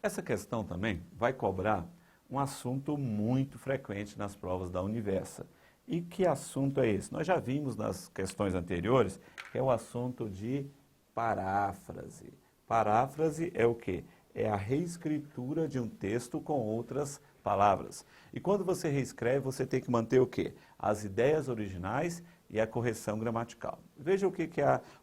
Essa questão também vai cobrar um assunto muito frequente nas provas da Universa. E que assunto é esse? Nós já vimos nas questões anteriores que é o assunto de paráfrase. Paráfrase é o quê? É a reescritura de um texto com outras palavras. E quando você reescreve, você tem que manter o quê? As ideias originais e a correção gramatical. Veja o que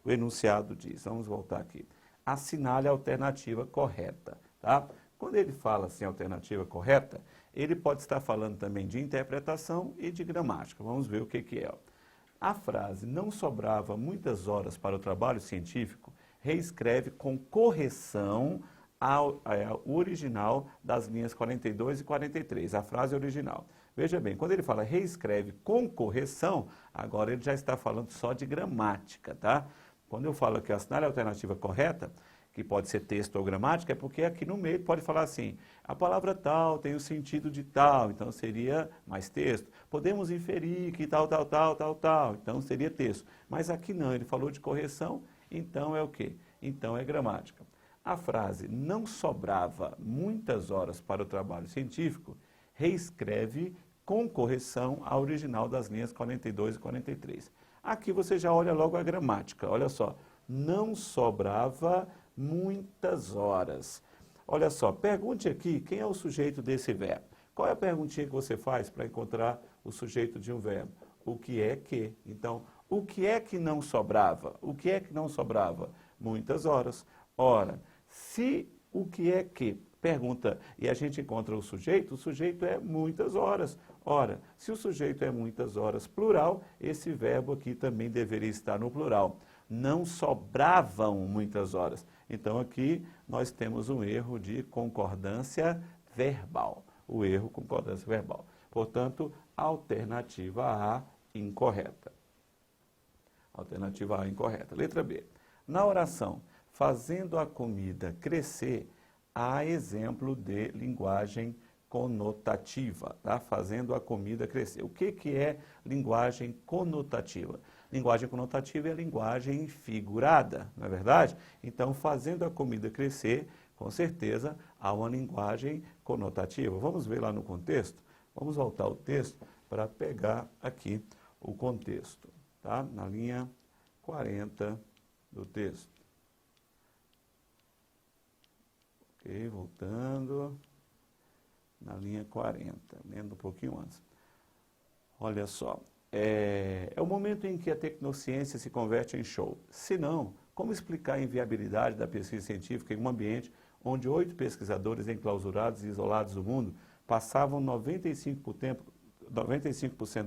o enunciado diz. Vamos voltar aqui. Assinale a alternativa correta. Tá? Quando ele fala assim, alternativa correta, ele pode estar falando também de interpretação e de gramática. Vamos ver o que é. A frase não sobrava muitas horas para o trabalho científico, reescreve com correção ao original das linhas 42 e 43, a frase original. Veja bem, quando ele fala reescreve com correção, agora ele já está falando só de gramática, tá? Quando eu falo que assinale a alternativa correta, que pode ser texto ou gramática, é porque aqui no meio pode falar assim, a palavra tal tem o sentido de tal, então seria mais texto. Podemos inferir que tal, então seria texto. Mas aqui não, ele falou de correção, então é o quê? Então é gramática. A frase não sobrava muitas horas para o trabalho científico, reescreve com correção a original das linhas 42 e 43. Aqui você já olha logo a gramática, olha só, não sobrava muitas horas. Olha só, pergunte aqui quem é o sujeito desse verbo. Qual é a perguntinha que você faz para encontrar o sujeito de um verbo? O que é que? Então, o que é que não sobrava? O que é que não sobrava? Muitas horas. Ora, se o que é que pergunta e a gente encontra o sujeito é muitas horas. Ora, se o sujeito é muitas horas plural, esse verbo aqui também deveria estar no plural. Não sobravam muitas horas. Então aqui nós temos um erro de concordância verbal. O erro concordância verbal. Portanto, alternativa A incorreta. Alternativa A incorreta. Letra B. Na oração, fazendo a comida crescer, há exemplo de linguagem conotativa, tá? Fazendo a comida crescer. O que é linguagem conotativa? Linguagem conotativa é a linguagem figurada, não é verdade? Então, fazendo a comida crescer, com certeza, há uma linguagem conotativa. Vamos ver lá no contexto? Vamos voltar ao texto para pegar aqui o contexto, tá? Na linha 40 do texto. Ok, voltando na linha 40, lendo um pouquinho antes. Olha só, é o momento em que a tecnociência se converte em show. Se não, como explicar a inviabilidade da pesquisa científica em um ambiente onde 8 pesquisadores enclausurados e isolados do mundo passavam 95%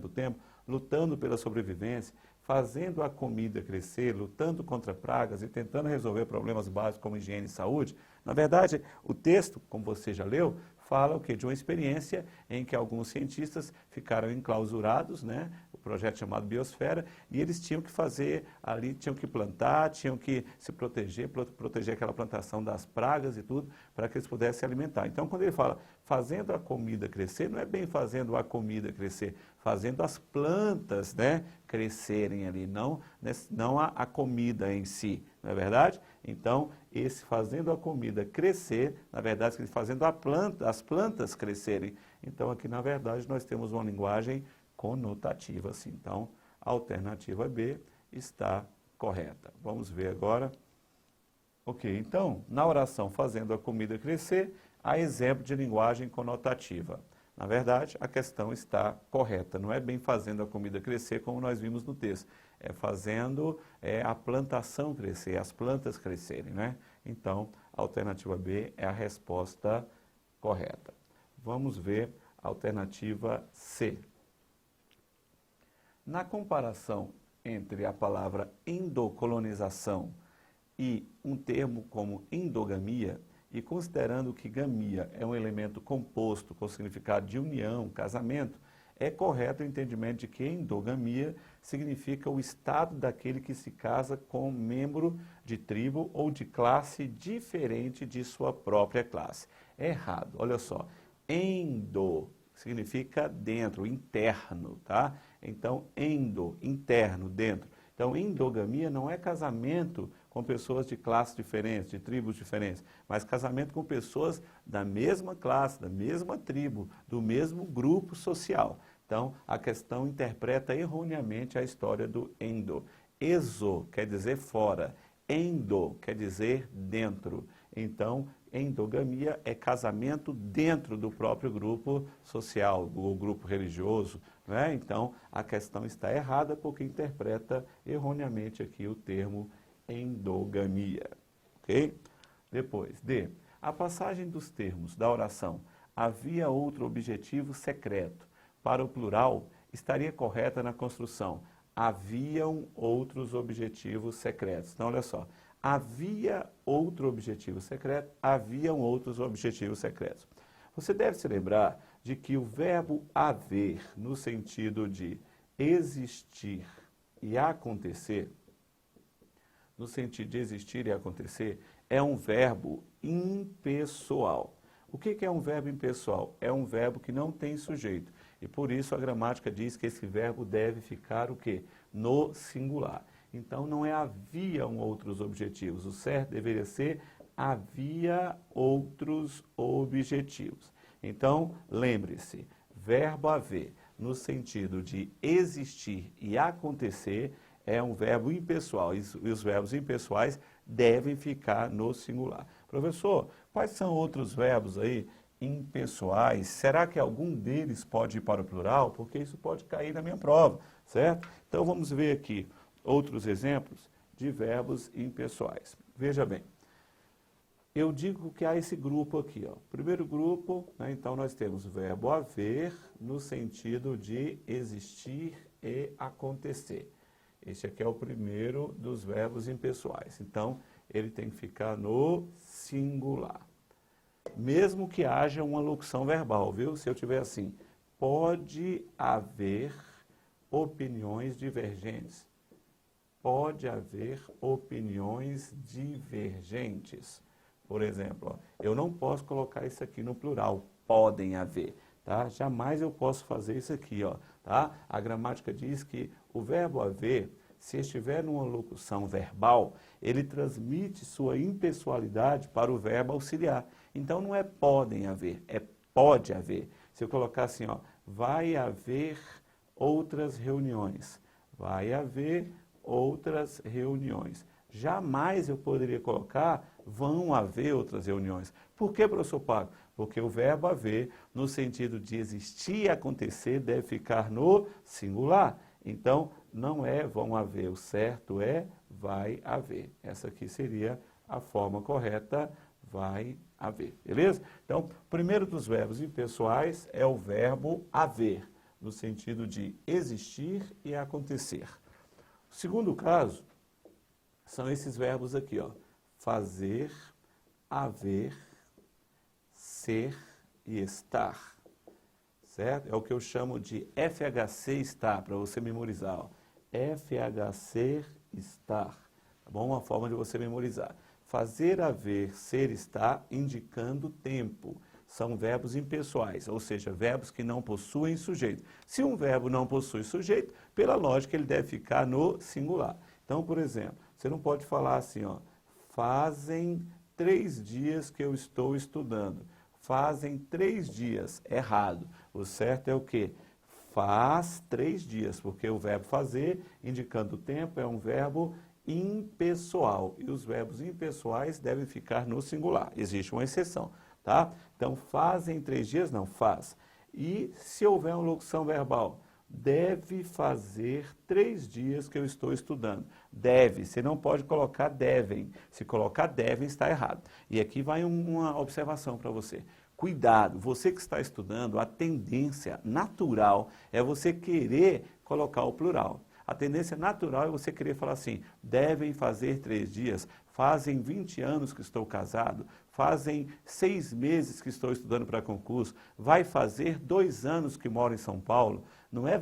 do tempo lutando pela sobrevivência, fazendo a comida crescer, lutando contra pragas e tentando resolver problemas básicos como higiene e saúde? Na verdade, o texto, como você já leu, fala o quê? De uma experiência em que alguns cientistas ficaram enclausurados, né? O projeto chamado Biosfera, e eles tinham que fazer ali, tinham que plantar, tinham que se proteger, proteger aquela plantação das pragas e tudo, para que eles pudessem se alimentar. Então, quando ele fala fazendo a comida crescer, não é bem fazendo a comida crescer, fazendo as plantas, né, crescerem ali, não a comida em si, não é verdade? Então, esse fazendo a comida crescer, na verdade, fazendo as plantas crescerem. Então, aqui, na verdade, nós temos uma linguagem conotativa, assim. Então, a alternativa B está correta. Vamos ver agora. Ok, então, na oração fazendo a comida crescer, há exemplo de linguagem conotativa. Na verdade, a questão está correta. Não é bem fazendo a comida crescer, como nós vimos no texto. É fazendo a plantação crescer, as plantas crescerem, né? Então, a alternativa B é a resposta correta. Vamos ver a alternativa C. Na comparação entre a palavra endocolonização e um termo como endogamia, e considerando que gamia é um elemento composto com significado de união, casamento, é correto o entendimento de que endogamia significa o estado daquele que se casa com um membro de tribo ou de classe diferente de sua própria classe. É errado, olha só. Endo significa dentro, interno, tá? Então, endo, interno, dentro. Então, endogamia não é casamento com pessoas de classes diferentes, de tribos diferentes, mas casamento com pessoas da mesma classe, da mesma tribo, do mesmo grupo social. Então, a questão interpreta erroneamente a história do endo. Exo quer dizer fora, endo quer dizer dentro. Então, endogamia é casamento dentro do próprio grupo social, ou grupo religioso, né? Então, a questão está errada porque interpreta erroneamente aqui o termo endogamia, ok? Depois, D. A passagem dos termos da oração havia outro objetivo secreto. Para o plural, estaria correta na construção. Haviam outros objetivos secretos. Então, olha só. Havia outro objetivo secreto, haviam outros objetivos secretos. Você deve se lembrar de que o verbo haver, no sentido de existir e acontecer, no sentido de existir e acontecer, é um verbo impessoal. O que é um verbo impessoal? É um verbo que não tem sujeito. E por isso a gramática diz que esse verbo deve ficar o quê? No singular. Então, não é haviam outros objetivos. O certo deveria ser havia outros objetivos. Então, lembre-se, verbo haver, no sentido de existir e acontecer, é um verbo impessoal. E os verbos impessoais devem ficar no singular. Professor, quais são outros verbos aí impessoais? Será que algum deles pode ir para o plural? Porque isso pode cair na minha prova, certo? Então, vamos ver aqui outros exemplos de verbos impessoais. Veja bem, eu digo que há esse grupo aqui, ó. Primeiro grupo, né, então nós temos o verbo haver no sentido de existir e acontecer. Este aqui é o primeiro dos verbos impessoais. Então, ele tem que ficar no singular. Mesmo que haja uma locução verbal, viu? Se eu tiver assim, pode haver opiniões divergentes. Pode haver opiniões divergentes. Por exemplo, ó, eu não posso colocar isso aqui no plural, podem haver, tá? Jamais eu posso fazer isso aqui, ó, tá? A gramática diz que o verbo haver, se estiver numa locução verbal, ele transmite sua impessoalidade para o verbo auxiliar. Então não é podem haver, é pode haver. Se eu colocar assim, ó, vai haver outras reuniões, vai haver outras reuniões. Jamais eu poderia colocar vão haver outras reuniões. Por que, professor Paco? Porque o verbo haver, no sentido de existir e acontecer, deve ficar no singular. Então, não é vão haver, o certo é vai haver. Essa aqui seria a forma correta, vai haver. Beleza? Então, o primeiro dos verbos impessoais é o verbo haver, no sentido de existir e acontecer. O segundo caso são esses verbos aqui, ó. Fazer, haver, ser e estar. Certo? É o que eu chamo de FHC estar, para você memorizar, ó. FHC estar. Tá bom? Uma forma de você memorizar. Fazer, haver, ser, estar, indicando tempo. São verbos impessoais, ou seja, verbos que não possuem sujeito. Se um verbo não possui sujeito, pela lógica ele deve ficar no singular. Então, por exemplo, você não pode falar assim, ó, fazem 3 dias que eu estou estudando. Fazem 3 dias. Errado. O certo é o quê? Faz 3 dias, porque o verbo fazer, indicando o tempo, é um verbo impessoal. E os verbos impessoais devem ficar no singular. Existe uma exceção, tá? Então, fazem 3 dias? Não, faz. E se houver uma locução verbal? Deve fazer 3 dias que eu estou estudando. Deve, você não pode colocar devem. Se colocar devem, está errado. E aqui vai uma observação para você. Cuidado, você que está estudando, a tendência natural é você querer colocar o plural. A tendência natural é você querer falar assim, devem fazer 3 dias, fazem 20 anos que estou casado, fazem 6 meses que estou estudando para concurso, vai fazer 2 anos que moro em São Paulo. Não é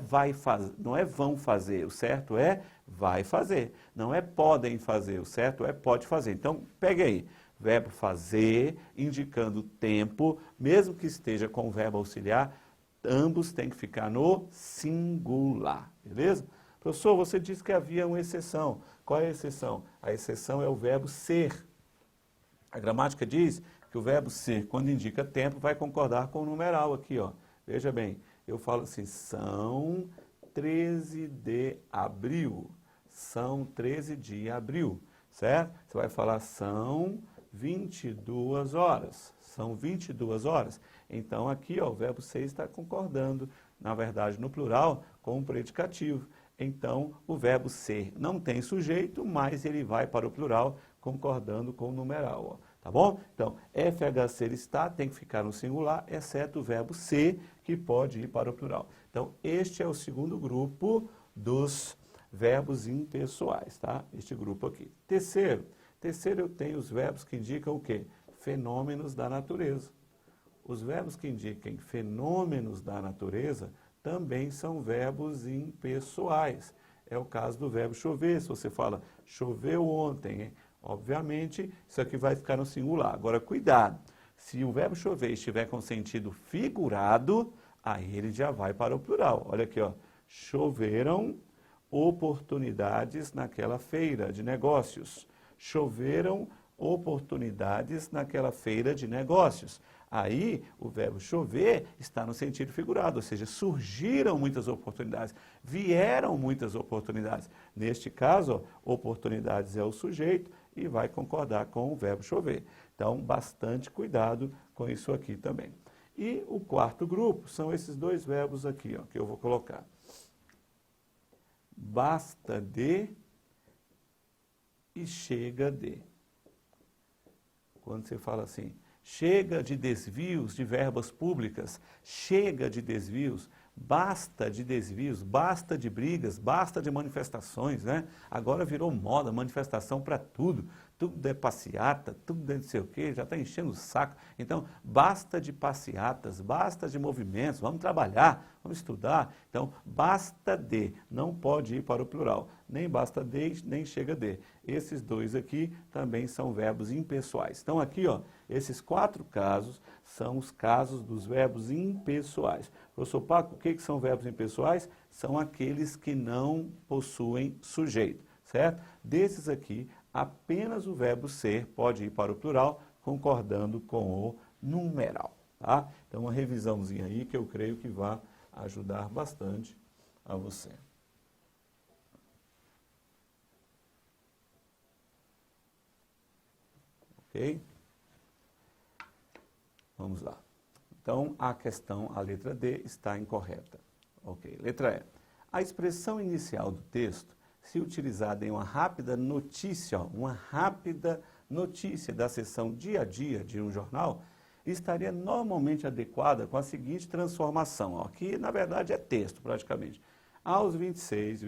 não é vão fazer, o certo é vai fazer. Não é podem fazer, o certo é pode fazer. Então, pegue aí, verbo fazer, indicando tempo, mesmo que esteja com o verbo auxiliar, ambos têm que ficar no singular, beleza? Professor, você disse que havia uma exceção. Qual é a exceção? A exceção é o verbo ser. A gramática diz que o verbo ser, quando indica tempo, vai concordar com o numeral aqui, ó. Veja bem, eu falo assim, são 13 de abril. São 13 de abril, certo? Você vai falar são 22 horas. São 22 horas. Então, aqui, ó, o verbo ser está concordando, na verdade, no plural, com o predicativo. Então, o verbo ser não tem sujeito, mas ele vai para o plural, concordando com o numeral, ó. Tá bom? Então, FHC está, tem que ficar no singular, exceto o verbo ser, que pode ir para o plural. Então, este é o segundo grupo dos verbos impessoais, tá? Este grupo aqui. Terceiro eu tenho os verbos que indicam o quê? Fenômenos da natureza. Os verbos que indiquem fenômenos da natureza também são verbos impessoais. É o caso do verbo chover. Se você fala, choveu ontem, hein? Obviamente, isso aqui vai ficar no singular. Agora, cuidado. Se o verbo chover estiver com sentido figurado, aí ele já vai para o plural. Olha aqui, ó. Choveram oportunidades naquela feira de negócios. Choveram oportunidades naquela feira de negócios. Aí, o verbo chover está no sentido figurado, ou seja, surgiram muitas oportunidades, vieram muitas oportunidades. Neste caso, ó, oportunidades é o sujeito e vai concordar com o verbo chover. Então, bastante cuidado com isso aqui também. E o quarto grupo são esses dois verbos aqui, ó, que eu vou colocar. Basta de e chega de. Quando você fala assim, chega de desvios de verbas públicas, chega de desvios, basta de brigas, basta de manifestações, né? Agora virou moda, manifestação para tudo. Tudo é passeata, tudo é não sei o quê, já está enchendo o saco. Então, basta de passeatas, basta de movimentos, vamos trabalhar, vamos estudar. Então, basta de, não pode ir para o plural. Nem basta de, nem chega de. Esses dois aqui também são verbos impessoais. Então, aqui, ó, esses 4 casos são os casos dos verbos impessoais. Professor Paco, o que são verbos impessoais? São aqueles que não possuem sujeito, certo? Desses aqui, apenas o verbo ser pode ir para o plural, concordando com o numeral, tá? Então, uma revisãozinha aí que eu creio que vai ajudar bastante a você. Ok? Vamos lá. Então, a questão, a letra D, está incorreta. Ok. Letra E. A expressão inicial do texto, se utilizada em uma rápida notícia da seção dia a dia de um jornal, estaria normalmente adequada com a seguinte transformação, ó, que na verdade é texto praticamente. Aos 26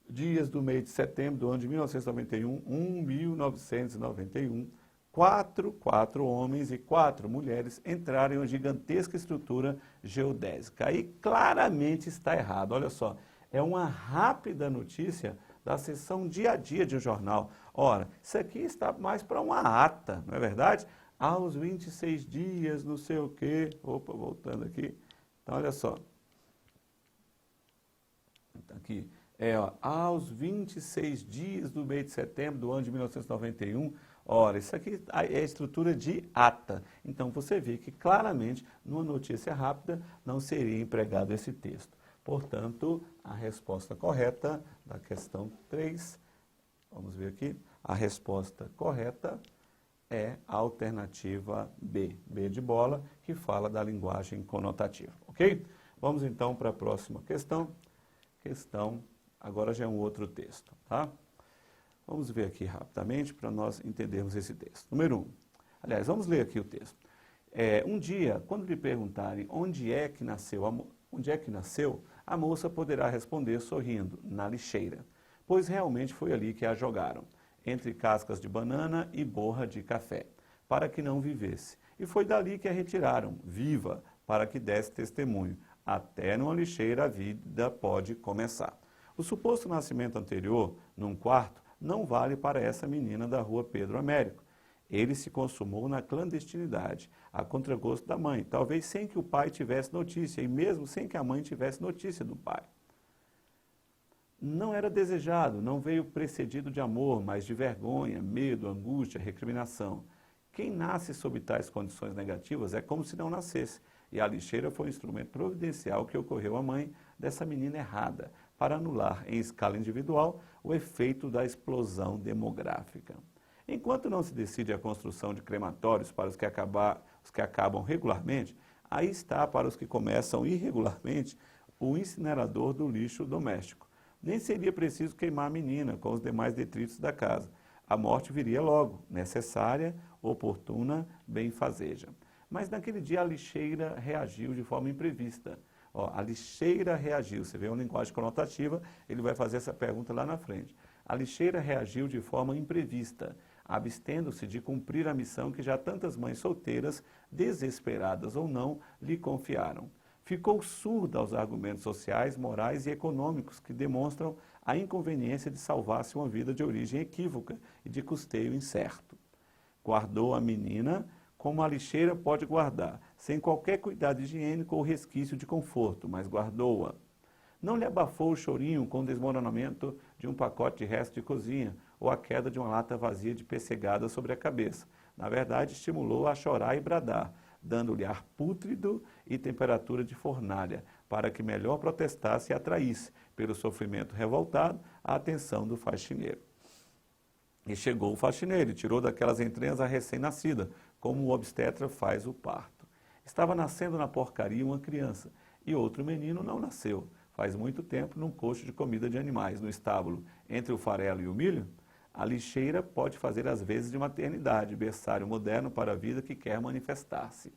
dias do mês de setembro do ano de 1991, 4 homens e 4 mulheres entraram em uma gigantesca estrutura geodésica. Aí claramente está errado, olha só. É uma rápida notícia da seção dia a dia de um jornal. Ora, isso aqui está mais para uma ata, não é verdade? Aos 26 dias, não sei o quê. Opa, voltando aqui. Então, olha só. Aqui. Ó, aos 26 dias do mês de setembro do ano de 1991. Ora, isso aqui é a estrutura de ata. Então, você vê que claramente, numa notícia rápida, não seria empregado esse texto. Portanto, a resposta correta da questão 3, vamos ver aqui, a resposta correta é a alternativa B, B de bola, que fala da linguagem conotativa, ok? Vamos então para a próxima questão. Agora já é um outro texto, tá? Vamos ver aqui rapidamente para nós entendermos esse texto. Número 1. Aliás, vamos ler aqui o texto. Um dia, quando lhe perguntarem onde é que nasceu, a moça poderá responder sorrindo, na lixeira, pois realmente foi ali que a jogaram, entre cascas de banana e borra de café, para que não vivesse. E foi dali que a retiraram, viva, para que desse testemunho. Até numa lixeira a vida pode começar. O suposto nascimento anterior, num quarto, não vale para essa menina da rua Pedro Américo. Ele se consumou na clandestinidade, a contragosto da mãe, talvez sem que o pai tivesse notícia, e mesmo sem que a mãe tivesse notícia do pai. não era desejado, não veio precedido de amor, mas de vergonha, medo, angústia, recriminação. Quem nasce sob tais condições negativas é como se não nascesse. E a lixeira foi um instrumento providencial que ocorreu à mãe dessa menina errada, para anular em escala individual o efeito da explosão demográfica. Enquanto não se decide a construção de crematórios para os que acabam regularmente, aí está para os que começam irregularmente o incinerador do lixo doméstico. Nem seria preciso queimar a menina com os demais detritos da casa. A morte viria logo, necessária, oportuna, benfazeja. Mas naquele dia a lixeira reagiu de forma imprevista. A lixeira reagiu, você vê uma linguagem conotativa, ele vai fazer essa pergunta lá na frente. A lixeira reagiu de forma imprevista, abstendo-se de cumprir a missão que já tantas mães solteiras, desesperadas ou não, lhe confiaram. Ficou surda aos argumentos sociais, morais e econômicos que demonstram a inconveniência de salvar-se uma vida de origem equívoca e de custeio incerto. Guardou a menina como a lixeira pode guardar, sem qualquer cuidado higiênico ou resquício de conforto, mas guardou-a. Não lhe abafou o chorinho com o desmoronamento de um pacote de resto de cozinha ou a queda de uma lata vazia de pessegada sobre a cabeça. Na verdade, estimulou-a a chorar e bradar, dando-lhe ar pútrido e temperatura de fornalha, para que melhor protestasse e atraísse, pelo sofrimento revoltado, a atenção do faxineiro. E chegou o faxineiro e tirou daquelas entranhas a recém-nascida, como o obstetra faz o parto. Estava nascendo na porcaria uma criança, e outro menino não nasceu, faz muito tempo, num coxo de comida de animais, no estábulo, entre o farelo e o milho. A lixeira pode fazer as vezes de maternidade, berçário moderno para a vida que quer manifestar-se.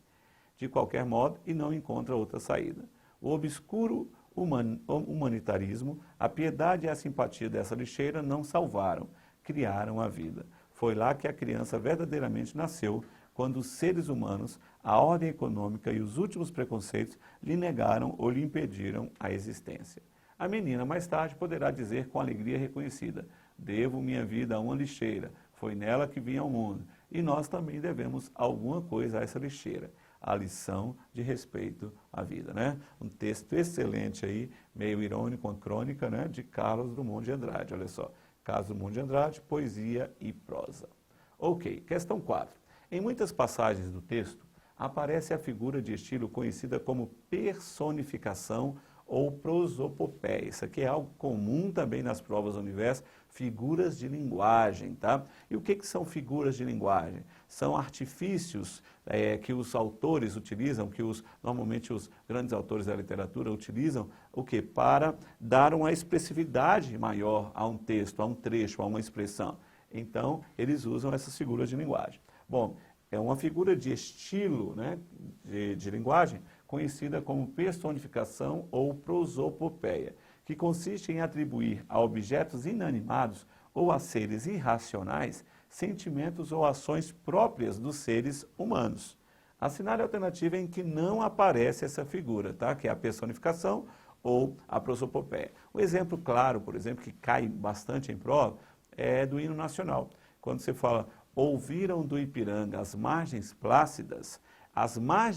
De qualquer modo, e não encontra outra saída. O obscuro humanitarismo, a piedade e a simpatia dessa lixeira não salvaram, criaram a vida. Foi lá que a criança verdadeiramente nasceu, quando os seres humanos, a ordem econômica e os últimos preconceitos lhe negaram ou lhe impediram a existência. A menina, mais tarde, poderá dizer com alegria reconhecida: devo minha vida a uma lixeira, foi nela que vim ao mundo. E nós também devemos alguma coisa a essa lixeira, a lição de respeito à vida, né? Um texto excelente aí, meio irônico, uma crônica, né, de Carlos Drummond de Andrade, olha só. Carlos Drummond de Andrade, poesia e prosa. Ok, questão 4. Em muitas passagens do texto, aparece a figura de estilo conhecida como personificação ou prosopopeia. Isso aqui é algo comum também nas provas do universo, figuras de linguagem, tá? E o que são figuras de linguagem? São artifícios que os autores utilizam, normalmente os grandes autores da literatura utilizam, o quê? Para dar uma expressividade maior a um texto, a um trecho, a uma expressão. Então, eles usam essas figuras de linguagem. Bom, é uma figura de estilo, né, de linguagem, conhecida como personificação ou prosopopeia, que consiste em atribuir a objetos inanimados ou a seres irracionais sentimentos ou ações próprias dos seres humanos. Assinale a alternativa em que não aparece essa figura, tá? Que é a personificação ou a prosopopeia. Um exemplo claro, por exemplo, que cai bastante em prova, é do hino nacional. Quando você fala, ouviram do Ipiranga as margens plácidas,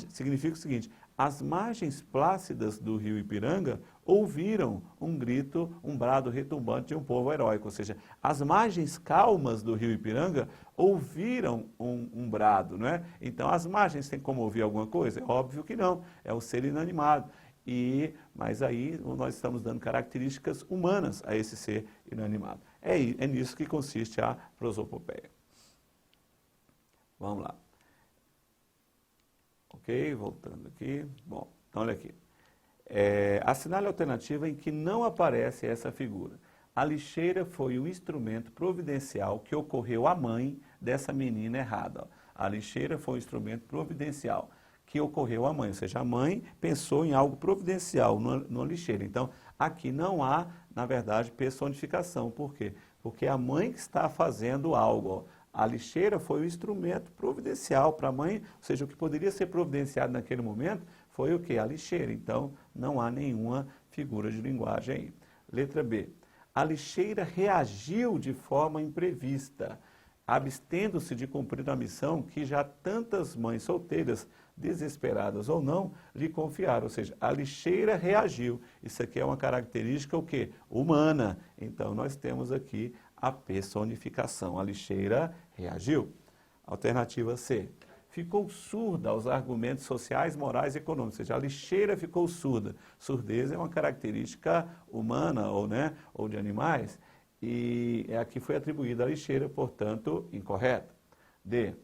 significa o seguinte: as margens plácidas do rio Ipiranga ouviram um grito, um brado retumbante de um povo heróico. Ou seja, as margens calmas do rio Ipiranga ouviram um brado, não é? Então, as margens têm como ouvir alguma coisa? É óbvio que não, é o ser inanimado. Mas aí nós estamos dando características humanas a esse ser inanimado. É nisso que consiste a prosopopeia. Vamos lá. Ok, voltando aqui. Bom, então olha aqui. Assinale a alternativa em que não aparece essa figura. A lixeira foi o instrumento providencial que ocorreu à mãe dessa menina errada. A lixeira foi o instrumento providencial que ocorreu à mãe, ou seja, a mãe pensou em algo providencial no lixeira. Então, aqui não há, na verdade, personificação. Por quê? Porque é a mãe que está fazendo algo. Ó. A lixeira foi o instrumento providencial para a mãe, ou seja, o que poderia ser providenciado naquele momento foi o quê? A lixeira. Então, não há nenhuma figura de linguagem aí. Letra B. A lixeira reagiu de forma imprevista. abstendo-se de cumprir a missão que já tantas mães solteiras, desesperadas ou não, lhe confiaram. Ou seja, a lixeira reagiu. Isso aqui é uma característica o quê? Humana. Então, nós temos aqui a personificação. A lixeira reagiu. Alternativa C. Ficou surda aos argumentos sociais, morais e econômicos. Ou seja, a lixeira ficou surda. Surdez é uma característica humana ou de animais. E aqui foi atribuída a lixeira, portanto, incorreta. D.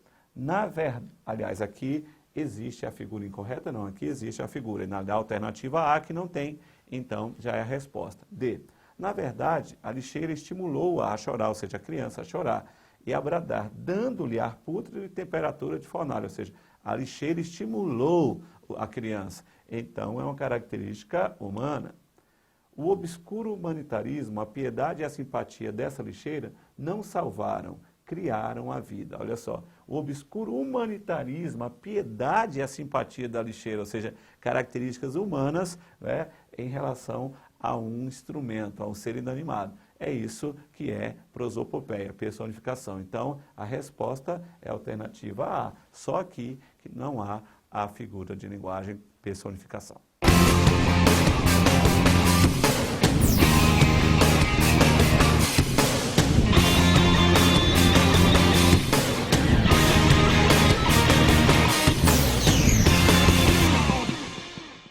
Aliás, aqui existe a figura incorreta? Não, aqui existe a figura. E na alternativa A, que não tem, então já é a resposta. D. Na verdade, a lixeira estimulou-a a chorar, ou seja, a criança a chorar e a bradar, dando-lhe ar pútrido e temperatura de fornalha, ou seja, a lixeira estimulou a criança. Então, é uma característica humana. O obscuro humanitarismo, a piedade e a simpatia dessa lixeira não salvaram, criaram a vida. Olha só, o obscuro humanitarismo, a piedade e a simpatia da lixeira, ou seja, características humanas, em relação a um instrumento, a um ser inanimado. É isso que é prosopopeia, personificação. Então, a resposta é a alternativa A. Só aqui que não há a figura de linguagem personificação.